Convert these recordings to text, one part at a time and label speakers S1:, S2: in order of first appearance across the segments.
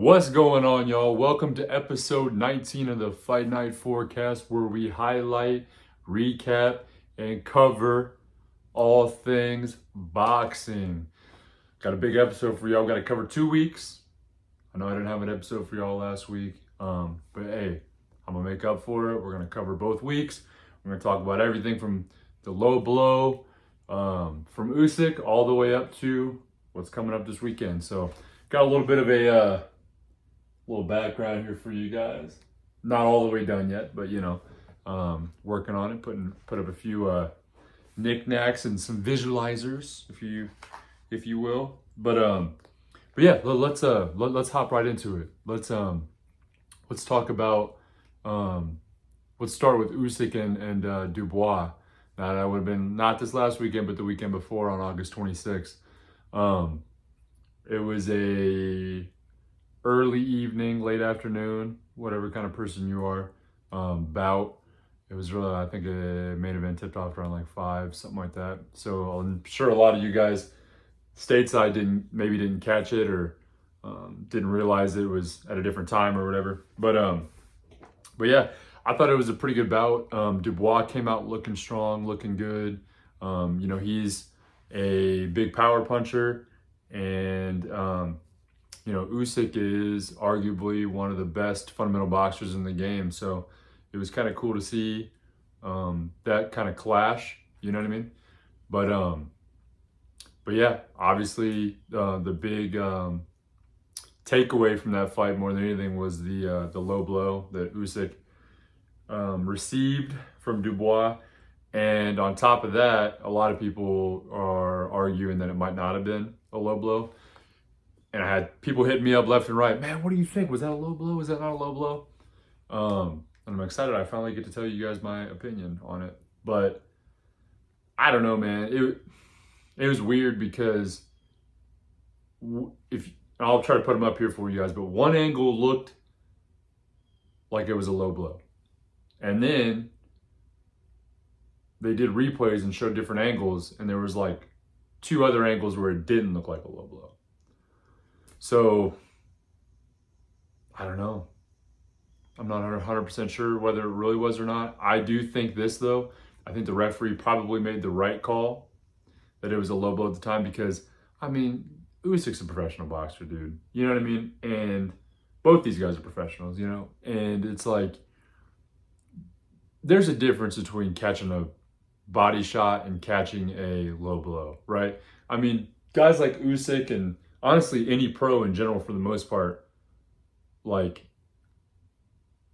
S1: What's going on, y'all? Welcome to episode 19 of the Fight Night Forecast, where we highlight, recap, and cover all things boxing. Got a big episode for y'all. Got to cover 2 weeks. I know I didn't have an episode for y'all last week, but hey, I'm gonna make up for it. We're gonna cover both weeks. We're gonna talk about everything from the low blow from Usyk all the way up to what's coming up this weekend. So, got a little bit of a little background here for you guys. Not all the way done yet, but working on it, put up a few knickknacks and some visualizers, if you will. But yeah, let's hop right into it. Let's talk about let's start with Usyk and Dubois. Now that would have been not this last weekend, but the weekend before on August 26th. It was a early evening, late afternoon, whatever kind of person you are, bout. It was really, I think it may have been tipped off around like 5, something like that. So I'm sure a lot of you guys stateside didn't catch it or didn't realize it was at a different time or whatever. But yeah, I thought it was a pretty good bout. Dubois came out looking strong, looking good. He's a big power puncher, and Usyk is arguably one of the best fundamental boxers in the game. So it was kind of cool to see that kind of clash. You know what I mean? But yeah, obviously the big takeaway from that fight more than anything was the low blow that Usyk received from Dubois. And on top of that, a lot of people are arguing that it might not have been a low blow. And I had people hitting me up left and right. Man, what do you think? Was that a low blow? Was that not a low blow? And I'm excited. I finally get to tell you guys my opinion on it. But I don't know, man. It was weird because I'll try to put them up here for you guys, but one angle looked like it was a low blow. And then they did replays and showed different angles, and there was like 2 other angles where it didn't look like a low blow. So, I don't know. I'm not 100% sure whether it really was or not. I do think this, though. I think the referee probably made the right call that it was a low blow at the time because, Usyk's a professional boxer, dude. You know what I mean? And both these guys are professionals, And it's like, there's a difference between catching a body shot and catching a low blow, right? Guys like Usyk and honestly any pro in general for the most part,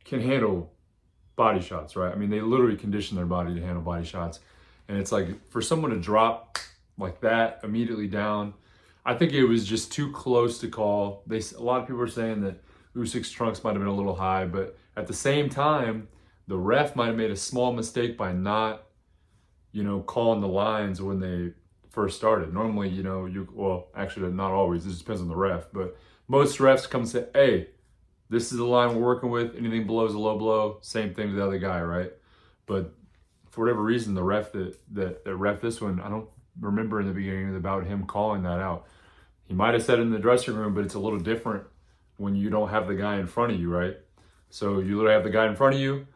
S1: can handle body shots, right? They literally condition their body to handle body shots. And it's like, for someone to drop like that immediately down, I think it was just too close to call. A lot of people are saying that Usyk's trunks might have been a little high, but at the same time, the ref might have made a small mistake by not, calling the lines when they first started. Normally, actually not always, this depends on the ref, but most refs come and say, hey, this is the line we're working with. Anything below is a low blow. Same thing to the other guy, right? But for whatever reason, the ref that ref this one, I don't remember in the beginning about him calling that out. He might have said it in the dressing room, but it's a little different when you don't have the guy in front of you, right? So you literally have the guy in front of you.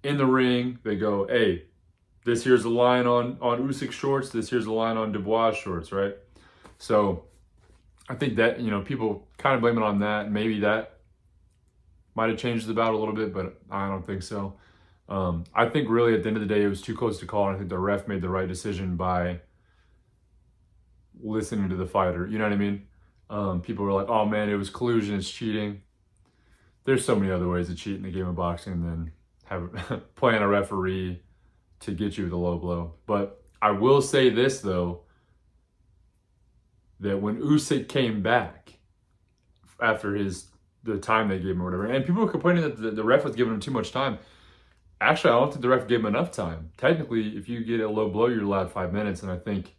S1: In the ring, they go, hey, this here's the line on Usyk's shorts. This here's the line on Dubois' shorts, right? So I think that, people kind of blame it on that. Maybe that might have changed the bout a little bit, but I don't think so. I think really at the end of the day, it was too close to call. And I think the ref made the right decision by listening to the fighter. You know what I mean? People were like, oh man, it was collusion, it's cheating. There's so many other ways to cheat in the game of boxing than playing a referee to get you with a low blow. But I will say this, though, that when Usyk came back after the time they gave him or whatever, and people were complaining that the ref was giving him too much time. Actually, I don't think the ref gave him enough time. Technically, if you get a low blow, you're allowed 5 minutes, and I think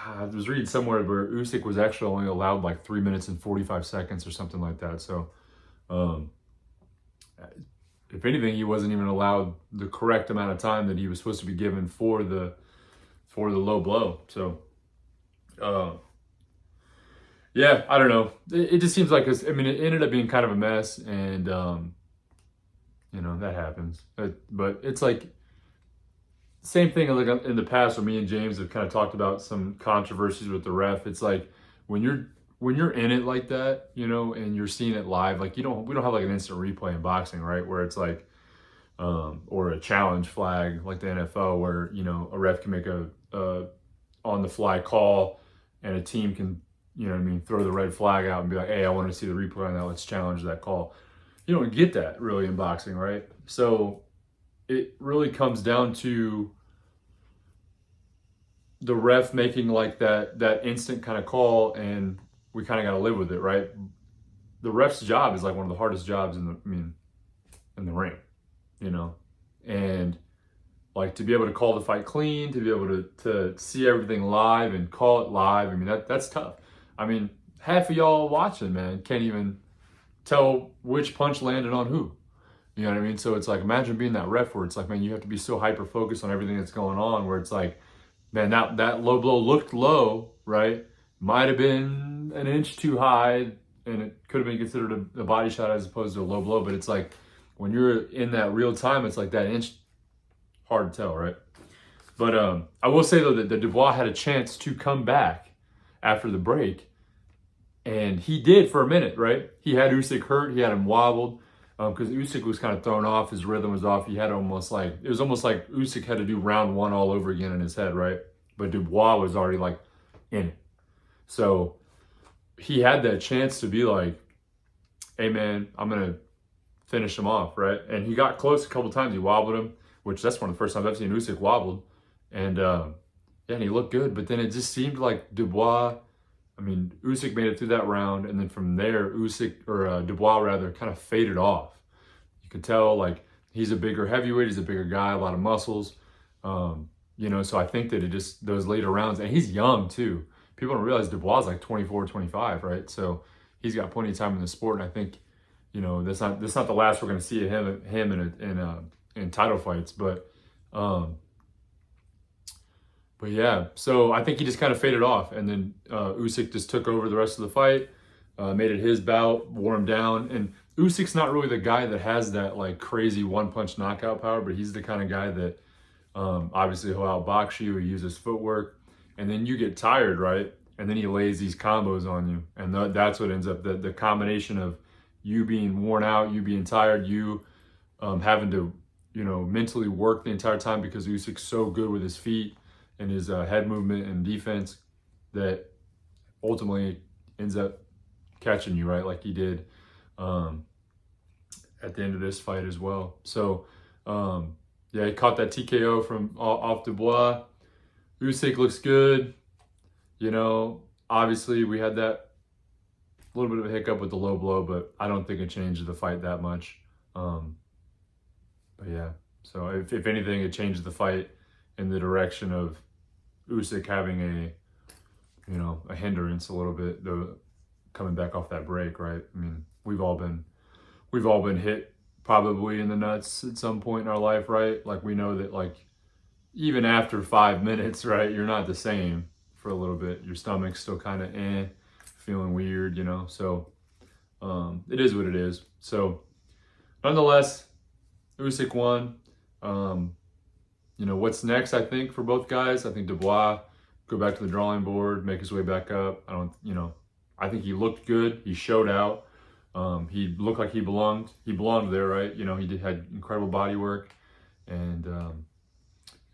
S1: I was reading somewhere where Usyk was actually only allowed like 3 minutes and 45 seconds or something like that. So, if anything, he wasn't even allowed the correct amount of time that he was supposed to be given for the low blow. So, yeah, I don't know. It just seems like I mean, it ended up being kind of a mess, and you know that happens. But it's like same thing like in the past when me and James have kind of talked about some controversies with the ref. It's like when you're in it like that, you know, and you're seeing it live, like we don't have like an instant replay in boxing, right? Where it's like or a challenge flag like the NFL, where you know a ref can make a on the fly call, and a team can, you know what I mean, throw the red flag out and be like, hey, I want to see the replay on that. Let's challenge that call. You don't get that really in boxing, right? So it really comes down to the ref making like that instant kind of call, and we kind of got to live with it, right? The ref's job is like one of the hardest jobs in the ring, you know, and like to be able to call the fight clean, to be able to see everything live and call it live. I mean that's tough. I mean half of y'all watching, man, can't even tell which punch landed on who. You know what I mean? So it's like, imagine being that ref where it's like, man, you have to be so hyper focused on everything that's going on, where it's like, man, that low blow looked low, right? Might have been an inch too high, and it could have been considered a body shot as opposed to a low blow. But it's like, when you're in that real time, it's like that inch, hard to tell, right? But I will say, though, that Dubois had a chance to come back after the break, and he did for a minute, right? He had Usyk hurt. He had him wobbled because Usyk was kind of thrown off. His rhythm was off. It was almost like Usyk had to do round one all over again in his head, right? But Dubois was already like in it. So he had that chance to be like, hey, man, I'm going to finish him off, right? And he got close a couple times. He wobbled him, which that's one of the first times I've seen Usyk wobbled. And yeah, and he looked good. But then it just seemed like Dubois, I mean, Usyk made it through that round, and then from there, Dubois rather, kind of faded off. You could tell like he's a bigger heavyweight, he's a bigger guy, a lot of muscles. You know, so I think that it just those later rounds, and he's young too. People don't realize Dubois is like 24, 25, right? So he's got plenty of time in the sport, and I think, you know, that's not the last we're going to see of him in title fights, but yeah, so I think he just kind of faded off, and then Usyk just took over the rest of the fight, made it his bout, wore him down. And Usyk's not really the guy that has that like crazy one-punch knockout power, but he's the kind of guy that obviously he'll outbox you, he uses footwork, and then you get tired, right? And then he lays these combos on you, and that's what ends up, the combination of you being worn out, you being tired, you having to, you know, mentally work the entire time because Usyk's so good with his feet and his head movement and defense, that ultimately ends up catching you, right? Like he did at the end of this fight as well. So yeah, he caught that TKO from off Dubois. Usyk looks good. You know, obviously we had that little bit of a hiccup with the low blow, but I don't think it changed the fight that much. But yeah, so if anything, it changed the fight in the direction of Usyk having a hindrance a little bit, though, coming back off that break, right? I mean, we've all been hit probably in the nuts at some point in our life, right? Like we know that like even after 5 minutes, right, you're not the same for a little bit. Your stomach's still kind of feeling weird, you know. So it is what it is. So nonetheless, Usyk won. You know, what's next, I think, for both guys? I think Dubois go back to the drawing board, make his way back up. I think he looked good. He showed out. He looked like he belonged. He belonged there, right? You know, had incredible body work. And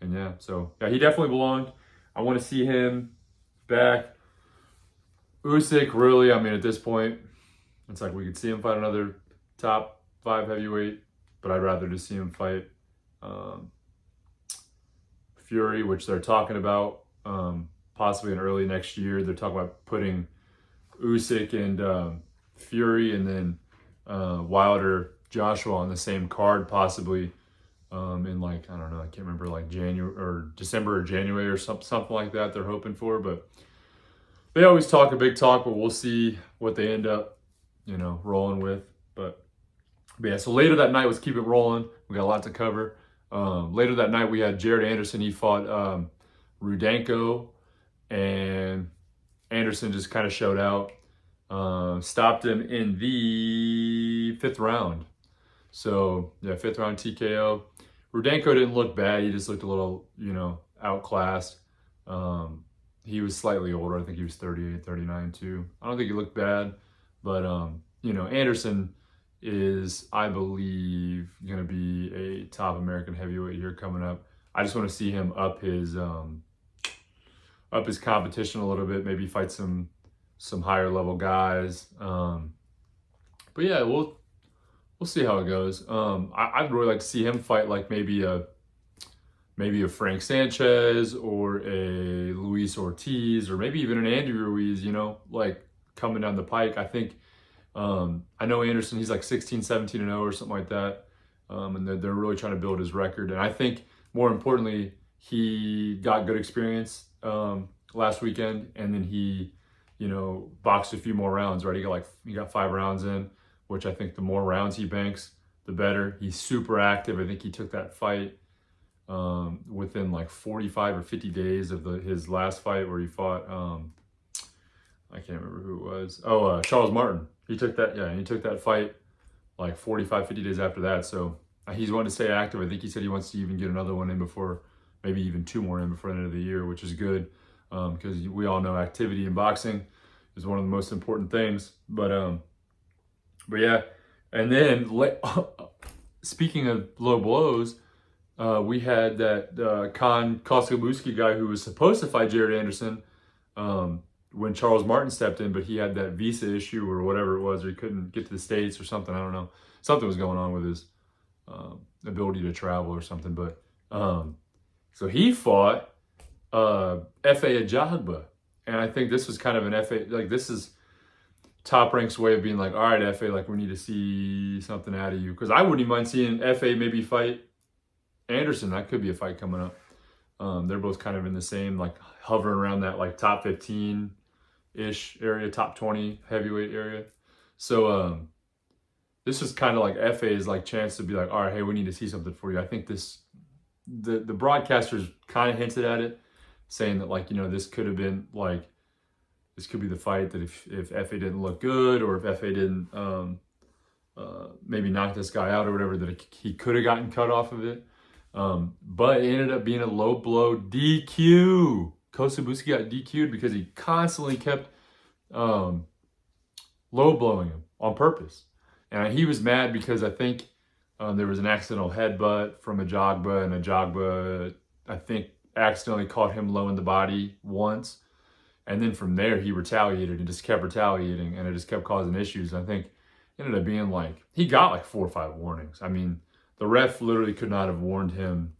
S1: yeah, so yeah, he definitely belonged. I want to see him back. Usyk, really, I mean, at this point, it's like we could see him fight another top 5 heavyweight, but I'd rather just see him fight Fury, which they're talking about possibly in early next year. They're talking about putting Usyk and Fury, and then Wilder, Joshua on the same card, possibly in like, I don't know, I can't remember, like January or December or January or something like that they're hoping for. But they always talk a big talk, but we'll see what they end up, you know, rolling with. But yeah, so later that night, let's keep it rolling. We got a lot to cover. Later that night, we had Jared Anderson. He fought Rudenko, and Anderson just kind of showed out. Stopped him in the 5th round. So yeah, 5th round TKO. Rudenko didn't look bad. He just looked a little, outclassed. He was slightly older. I think he was 38, 39 too. I don't think he looked bad, but Anderson is, I believe, going to be a top American heavyweight here coming up. I just want to see him up his competition a little bit. Maybe fight some higher level guys. But yeah, we'll see how it goes. I'd really like to see him fight like maybe a Frank Sanchez or a Luis Ortiz or maybe even an Andy Ruiz, like coming down the pike. I think, I know Anderson, he's like 16, 17-0 or something like that. And they're really trying to build his record. And I think more importantly, he got good experience last weekend, and then he, boxed a few more rounds, right? He got 5 rounds in, which I think the more rounds he banks, the better. He's super active. I think he took that fight within like 45 or 50 days of his last fight where he fought, I can't remember who it was. Oh, Charles Martin. He took that fight like 45, 50 days after that. So he's wanting to stay active. I think he said he wants to even get another one in before, maybe even 2 more in before the end of the year, which is good because we all know activity in boxing is one of the most important things. But yeah, and then speaking of low blows, we had that Khan Koslowski guy who was supposed to fight Jared Anderson when Charles Martin stepped in, but he had that visa issue or whatever it was, or he couldn't get to the States or something. I don't know. Something was going on with his ability to travel or something. But so he fought F.A. Ajagba. And I think this was kind of an F.A. like this is Top Rank's way of being like, all right, F.A., like we need to see something out of you. Because I wouldn't even mind seeing F.A. maybe fight Anderson. That could be a fight coming up. They're both kind of in the same, like hovering around that like top 15-ish area, top 20 heavyweight area. So this was kind of like FA's like chance to be like, all right, hey, we need to see something for you. I think the broadcasters kind of hinted at it, saying that like, this could have been like, this could be the fight that if FA didn't look good, or if FA didn't maybe knock this guy out or whatever, that he could have gotten cut off of it. But it ended up being a low blow DQ. Koslowski got DQ'd because he constantly kept low blowing him on purpose. And he was mad because I think there was an accidental headbutt from Ajagba, and Ajagba, I think, accidentally caught him low in the body once. And then from there, he retaliated and just kept retaliating, and it just kept causing issues. I think it ended up being like, he got like 4 or 5 warnings. I mean, the ref literally could not have warned him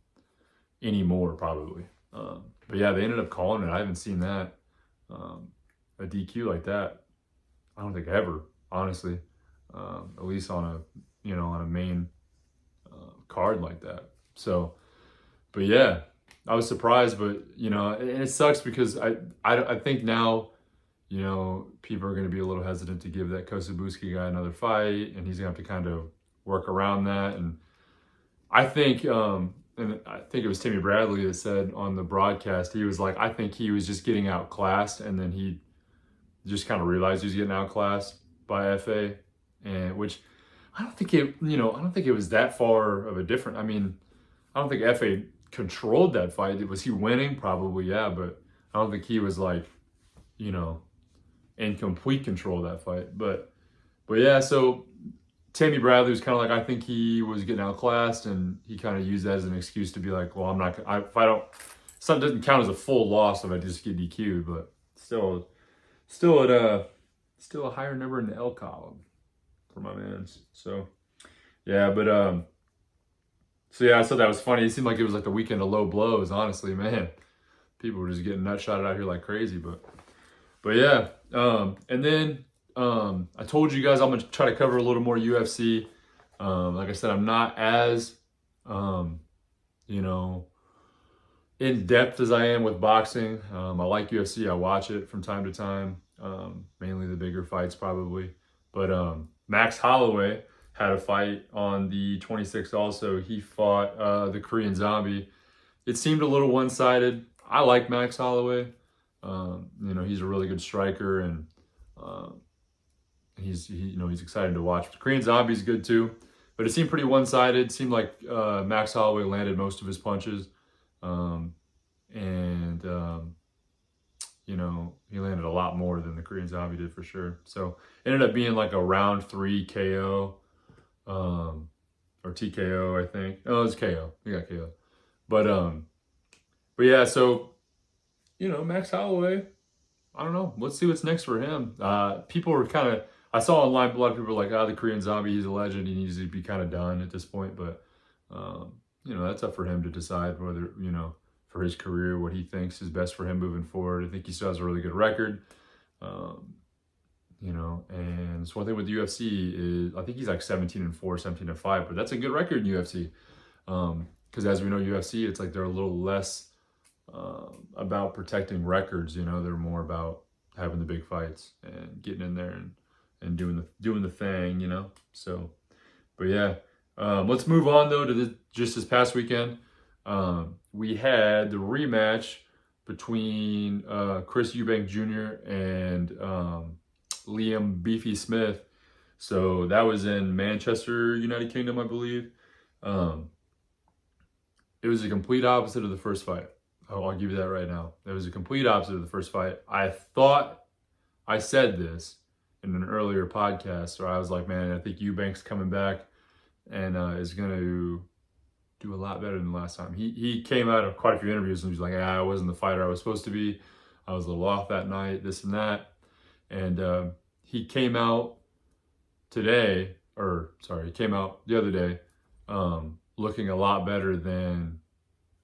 S1: anymore, probably. But yeah, they ended up calling it. I haven't seen that. A DQ like that, I don't think ever, honestly. At least on a main card like that. So, but yeah, I was surprised, but and it sucks because I think now, people are going to be a little hesitant to give that Koslowski guy another fight, and he's going to have to kind of work around that. And I think, and I think it was Timmy Bradley that said on the broadcast, he was like, I think he was just getting outclassed, and then he just kind of realized he was getting outclassed by FA, and which I don't think it was that far of a difference. I mean, I don't think FA controlled that fight. Was he winning? Probably, yeah, but I don't think he was like, in complete control of that fight. But yeah, so Tammy Bradley was kind of like, I think he was getting outclassed, and he kind of used that as an excuse to be like, well, I'm not, if I don't, something doesn't count as a full loss if I just get DQ'd, but still a higher number in the L column for my mans. So yeah, but so yeah, I thought that was funny. It seemed like it was like the weekend of low blows, honestly, man. People were just getting nut shotted out here like crazy, but yeah. And then I told you guys I'm gonna try to cover a little more UFC. Like I said, I'm not as in depth as I am with boxing. I like UFC. I watch it from time to time. Mainly the bigger fights, probably. But Max Holloway had a fight on the 26th also. He fought the Korean Zombie. It seemed a little one-sided. I like Max Holloway. He's a really good striker, and he's excited to watch. The Korean Zombie's good too, but it seemed pretty one-sided. Seemed like Max Holloway landed most of his punches, and he landed a lot more than the Korean Zombie did for sure. So it ended up being like a round 3 KO, or TKO, I think. Oh, it was KO. He got KO. But yeah, so Max Holloway, I don't know. Let's see what's next for him. People were I saw online a lot of people were like, the Korean Zombie, he's a legend. He needs to be kind of done at this point. But, that's up for him to decide whether, for his career, what he thinks is best for him moving forward. I think he still has a really good record. And it's one thing with the UFC is I think he's like 17-4, 17-5, but that's a good record in UFC. Because as we know, UFC, it's like they're a little less about protecting records. They're more about having the big fights and getting in there and doing the thing. So, but yeah, let's move on though to just this past weekend. We had the rematch between Chris Eubank Jr. and Liam Beefy Smith. So that was in Manchester, United Kingdom, I believe. It was a complete opposite of the first fight. I'll give you that right now. It was a complete opposite of the first fight. I thought I said this in an earlier podcast where I was like, man, I think Eubank's coming back and is going to do a lot better than last time. He came out of quite a few interviews and he was like, I wasn't the fighter I was supposed to be. I was a little off that night, this and that. And he came out he came out the other day looking a lot better than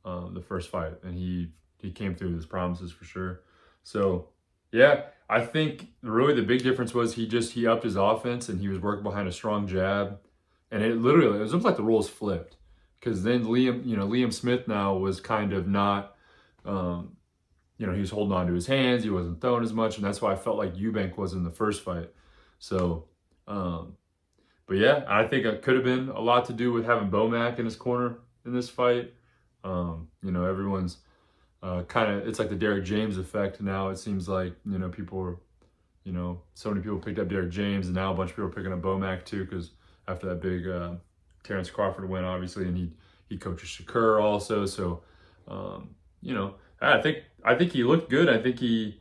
S1: the first fight. And he came through with his promises for sure. So, yeah, I think really the big difference was he upped his offense and he was working behind a strong jab. And it was almost like the roles flipped. Because then Liam Smith now was kind of not, he was holding on to his hands. He wasn't throwing as much. And that's why I felt like Eubank was in the first fight. So, but yeah, I think it could have been a lot to do with having Bomac in his corner in this fight. Everyone's it's like the Derek James effect now. It seems like, people are, so many people picked up Derek James and now a bunch of people are picking up Bomac too because after that big Terrence Crawford win, obviously, and he coaches Shakur also. So, I think he looked good. I think he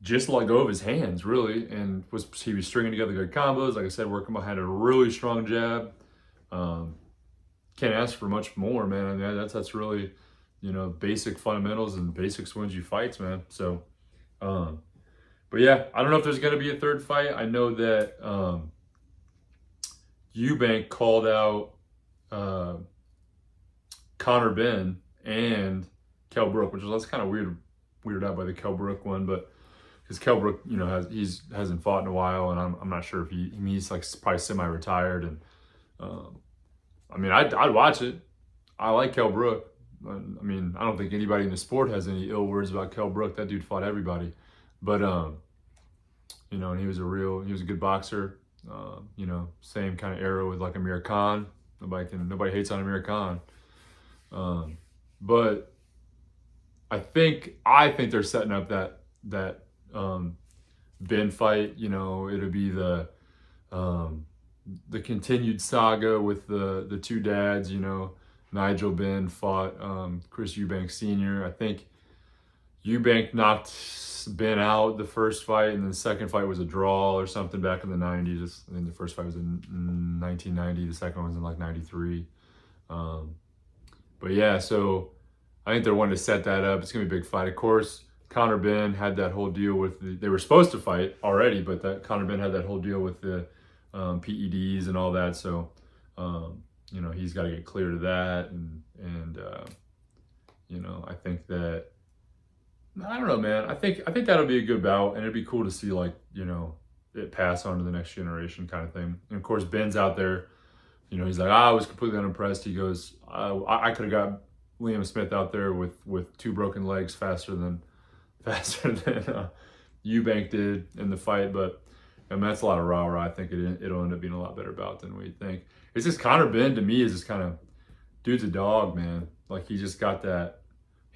S1: just let go of his hands really, and he was stringing together good combos. Like I said, working behind a really strong jab. Can't ask for much more, man. I mean, that's really, basic fundamentals and basics wins you fights, man. So, but yeah, I don't know if there's gonna be a third fight. I know that Eubank called out Conor Benn and Kell Brook, which was kind of weirded out by the Kell Brook one, but because Kell Brook, hasn't fought in a while, and I'm not sure if he's like probably semi-retired, and I'd watch it. I like Kell Brook. I don't think anybody in the sport has any ill words about Kell Brook. That dude fought everybody, but and he was a good boxer. Same kind of era with like Amir Khan. Nobody hates on Amir Khan. But I think they're setting up that Ben fight. It'll be the continued saga with the two dads. Nigel Benn fought Chris Eubank Sr. I think Eubank knocked Ben out the first fight, and then the second fight was a draw or something back in the 90s. I think the first fight was in 1990. The second one was in like 93. But yeah, so I think they're wanting to set that up. It's going to be a big fight. Of course, Conor Benn had that whole deal with they were supposed to fight already, but that Conor Benn had that whole deal with the PEDs and all that. So, he's got to get clear to that. And I think that, I don't know, man. I think that'll be a good bout, and it'd be cool to see it pass on to the next generation kind of thing. And of course, Ben's out there. He's like, I was completely unimpressed. He goes, I could have got Liam Smith out there with two broken legs faster than Eubank did in the fight. But that's a lot of rah-rah. I think it'll end up being a lot better bout than we think. It's just Conor Benn to me is just kind of, dude's a dog, man. Like he's got that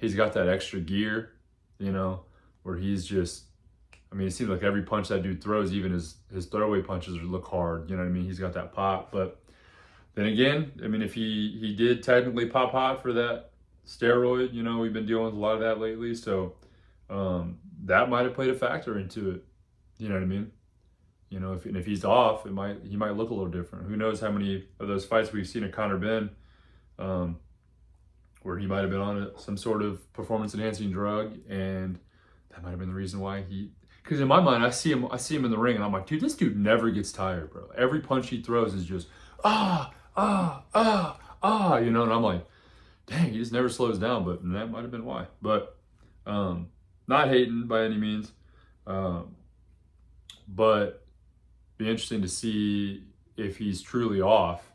S1: extra gear, where he's just, I mean, it seems like every punch that dude throws, even his throwaway punches look hard. You know what I mean? He's got that pop. But then again, I mean, if he did technically pop hot for that steroid, you know, we've been dealing with a lot of that lately. So that might have played a factor into it. You know what I mean? You know, if he's off, he might look a little different. Who knows how many of those fights we've seen at Conor Ben, where he might have been on some sort of performance-enhancing drug, and that might have been the reason why he. Because in my mind, I see him in the ring, and I'm like, dude, this dude never gets tired, bro. Every punch he throws is just you know. And I'm like, dang, he just never slows down. But that might have been why. But not hating by any means, but be interesting to see if he's truly off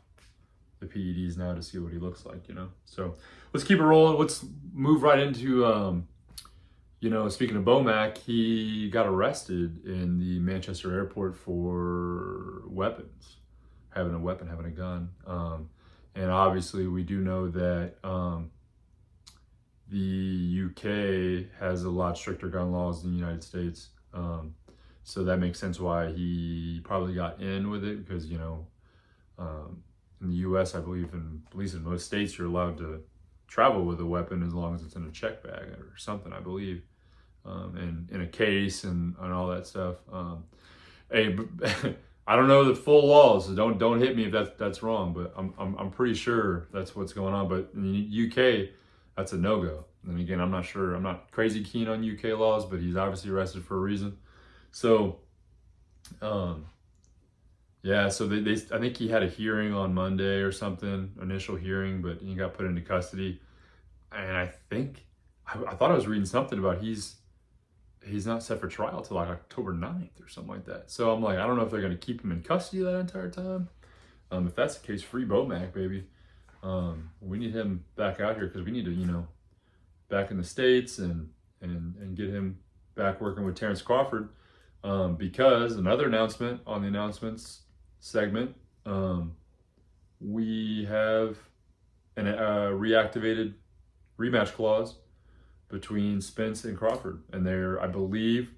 S1: the PEDs now to see what he looks like, you know. So let's keep it rolling. Let's move right into you know, speaking of Bomac, he got arrested in the Manchester airport for weapons, having a gun. And obviously we do know that the UK has a lot stricter gun laws than the United States. So that makes sense why he probably got in with it, because, you know, in the US, I believe, at least in most states, you're allowed to travel with a weapon as long as it's in a check bag or something, I believe, and in a case and all that stuff. Hey, I don't know the full laws, so don't hit me if that's wrong, but I'm pretty sure that's what's going on. But in the UK, that's a no-go. And again, I'm not sure. I'm not crazy keen on UK laws, but he's obviously arrested for a reason. So, yeah, so they I think he had a hearing on Monday or something, initial hearing, but he got put into custody. And I think, I thought I was reading something about he's not set for trial till like October 9th or something like that. So I'm like, I don't know if they're going to keep him in custody that entire time. If that's the case, free Bomac, baby. We need him back out here because we need to, you know, back in the States and get him back working with Terrence Crawford. Because another announcement on the announcements segment, we have a reactivated rematch clause between Spence and Crawford, and they're, I believe,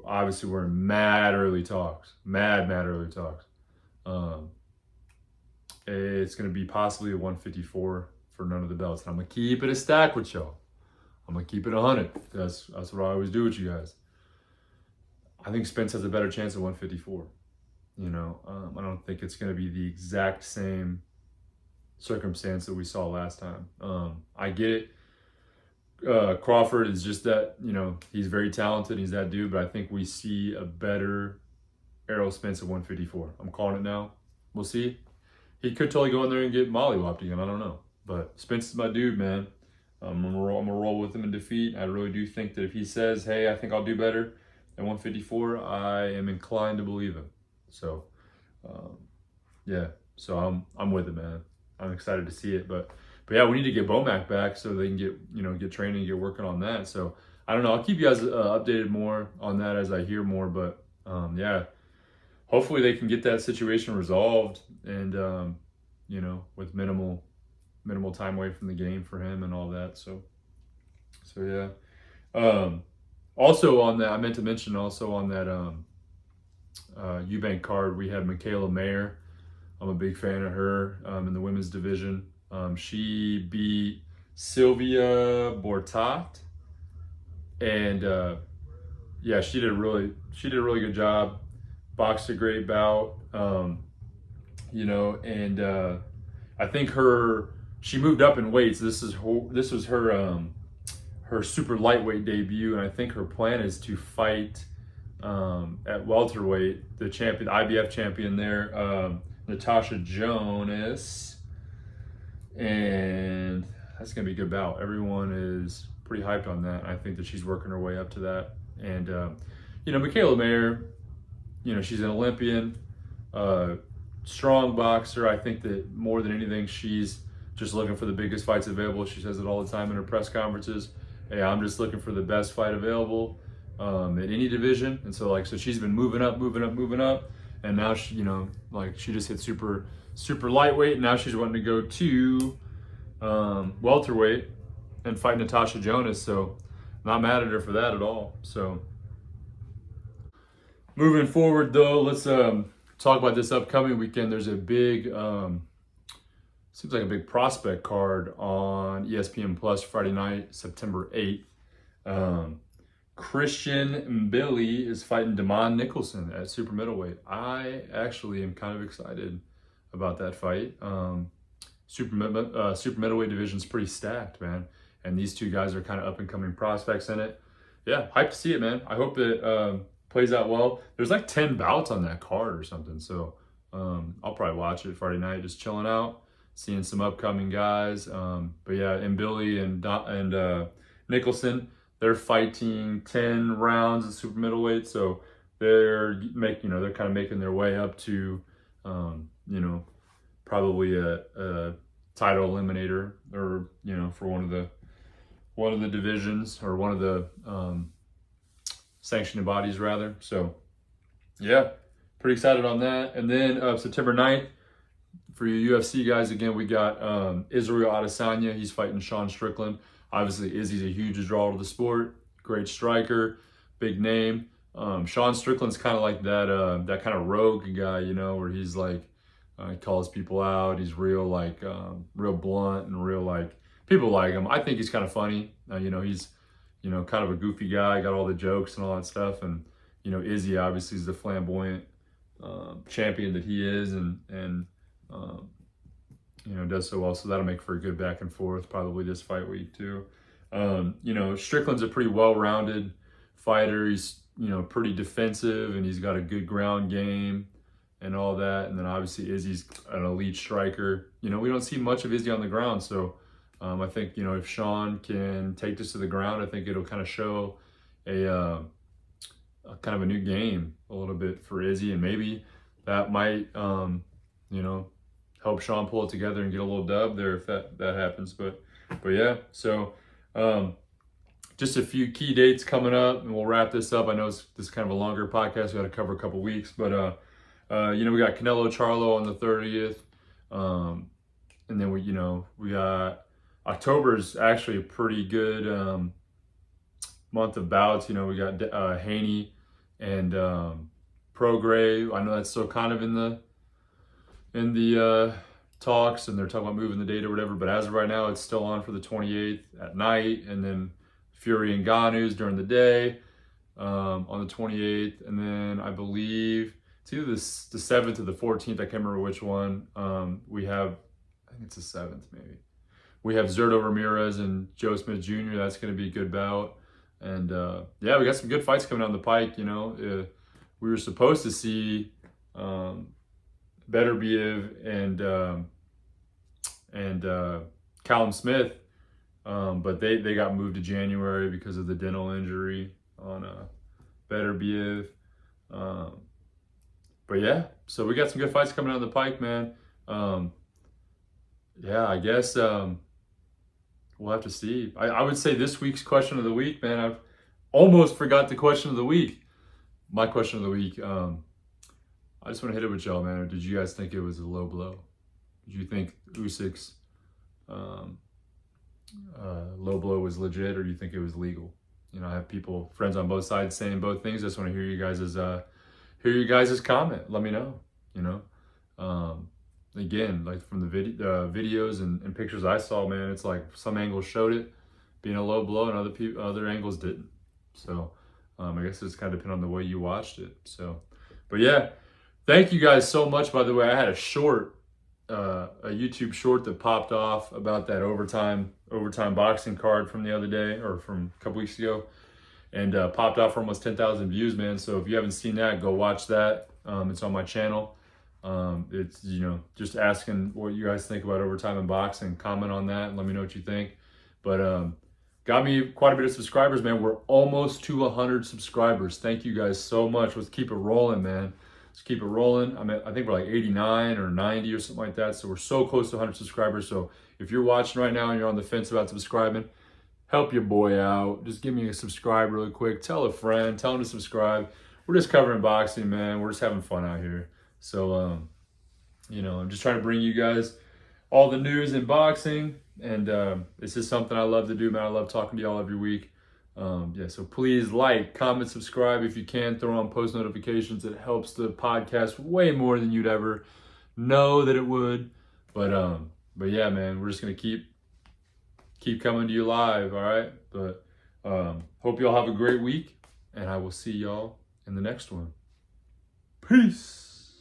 S1: obviously we're in mad early talks. It's going to be possibly a 154 for none of the belts, and I'm going to keep it a stack with y'all. I'm going to keep it 100. That's what I always do with you guys. I think Spence has a better chance at 154. You know, I don't think it's going to be the exact same circumstance that we saw last time. I get it. Crawford is just that, you know, he's very talented. He's that dude, but I think we see a better Errol Spence at 154. I'm calling it now. We'll see. He could totally go in there and get mollywopped again. I don't know. But Spence is my dude, man. I'm gonna roll with him in defeat. I really do think that if he says, hey, I think I'll do better at 154, I am inclined to believe him. So, yeah. So I'm with it, man. I'm excited to see it. But yeah, we need to get Bomac back so they can get training and get working on that. So I don't know. I'll keep you guys updated more on that as I hear more. But yeah, hopefully they can get that situation resolved and you know, with minimal time away from the game for him and all that. So yeah. Also on that, I meant to mention also on that Eubank card, we had Michaela Mayer. I'm a big fan of her in the women's division. She beat Sylvia Bortat, and yeah, she did a really good job. Boxed a great bout, you know, and I think she moved up in weights. This was her super lightweight debut, and I think her plan is to fight at welterweight the IBF champion there, Natasha Jonas. And that's going to be a good bout. Everyone is pretty hyped on that. I think that she's working her way up to that. And, you know, Michaela Mayer, you know, she's an Olympian, strong boxer. I think that more than anything, she's just looking for the biggest fights available. She says it all the time in her press conferences. Hey, I'm just looking for the best fight available in any division. And so, so she's been moving up. And now she, you know, she just hit super lightweight, and now she's wanting to go to welterweight and fight Natasha Jonas. So not mad at her for that at all. So Moving forward, though, let's talk about this upcoming weekend. There's a big, seems like a big prospect card on ESPN Plus Friday night, September 8th. Christian Billy is fighting Damon Nicholson at super middleweight. I actually am kind of excited about that fight. Super middleweight division is pretty stacked, man, and these two guys are kind of up and coming prospects in it. Yeah, hyped to see it, man. I hope it plays out well. There's like 10 bouts on that card or something, so I'll probably watch it Friday night, just chilling out, seeing some upcoming guys. But yeah, and Billy and Nicholson, they're fighting 10 rounds at super middleweight, so they're kind of making their way up to, probably a title eliminator, or for one of the divisions, or one of the sanctioning bodies rather. So yeah, pretty excited on that. And then September 9th, for you UFC guys, again, we got Israel Adesanya. He's fighting Sean Strickland. Obviously, Izzy's a huge draw to the sport. Great striker, big name. Sean Strickland's kind of like that kind of rogue guy, where he's like, he calls people out. He's real real blunt and real people like him. I think he's kind of funny. He's kind of a goofy guy. Got all the jokes and all that stuff. And Izzy obviously is the flamboyant champion that he is, and does so well. So that'll make for a good back and forth probably this fight week too. Strickland's a pretty well-rounded fighter. He's pretty defensive, and he's got a good ground game and all that. And then obviously Izzy's an elite striker. We don't see much of Izzy on the ground, so I think if Sean can take this to the ground, I think it'll kind of show a kind of a new game a little bit for Izzy, and maybe that might help Sean pull it together and get a little dub there if that happens. But yeah, so just a few key dates coming up, and we'll wrap this up. I know this is kind of a longer podcast. We got to cover a couple weeks, but we got Canelo Charlo on the 30th, and then we got October's actually a pretty good month of bouts. We got Haney and Prograis. I know that's still kind of in the talks, and they're talking about moving the date or whatever, but as of right now, it's still on for the 28th at night, and then Fury and Ngannou's during the day on the 28th, and then I believe it's either the 7th or the 14th. I can't remember which one. We have, I think it's the 7th maybe. We have Zurdo Ramirez and Joe Smith Jr. That's going to be a good bout. And yeah, we got some good fights coming down the pike. We were supposed to see Beterbiev and Callum Smith, but they got moved to January because of the dental injury on Beterbiev. But yeah, so we got some good fights coming down the pike, man. Yeah, I guess we'll have to see. I would say this week's question of the week, man, I've almost forgot the question of the week. My question of the week, I just want to hit it with y'all, man. Did you guys think it was a low blow? Did you think Usyk's low blow was legit, or do you think it was legal? I have friends on both sides saying both things. I just want to hear you guys' comment. Let me know. Again, like from the videos and pictures I saw, man, it's like some angles showed it being a low blow and other angles didn't. So I guess it's kind of depend on the way you watched it. So, but yeah, thank you guys so much. By the way, I had a YouTube short that popped off about that overtime boxing card from the other day, or from a couple weeks ago, and popped off for almost 10,000 views, man. So if you haven't seen that, go watch that. It's on my channel. It's just asking what you guys think about overtime in boxing. Comment on that and let me know what you think. But got me quite a bit of subscribers, man. We're almost to 100 subscribers. Thank you guys so much. Let's keep it rolling, man. Let's keep it rolling. I think we're like 89 or 90 or something like that. So we're so close to 100 subscribers. So if you're watching right now and you're on the fence about subscribing, help your boy out. Just give me a subscribe really quick. Tell a friend. Tell them to subscribe. We're just covering boxing, man. We're just having fun out here. So, I'm just trying to bring you guys all the news in boxing. And it's just something I love to do, man. I love talking to y'all every week. Yeah, so please like, comment, subscribe if you can. Throw on post notifications. It helps the podcast way more than you'd ever know that it would. But yeah, man, we're just gonna keep coming to you live, all right? But hope y'all have a great week, and I will see y'all in the next one. Peace.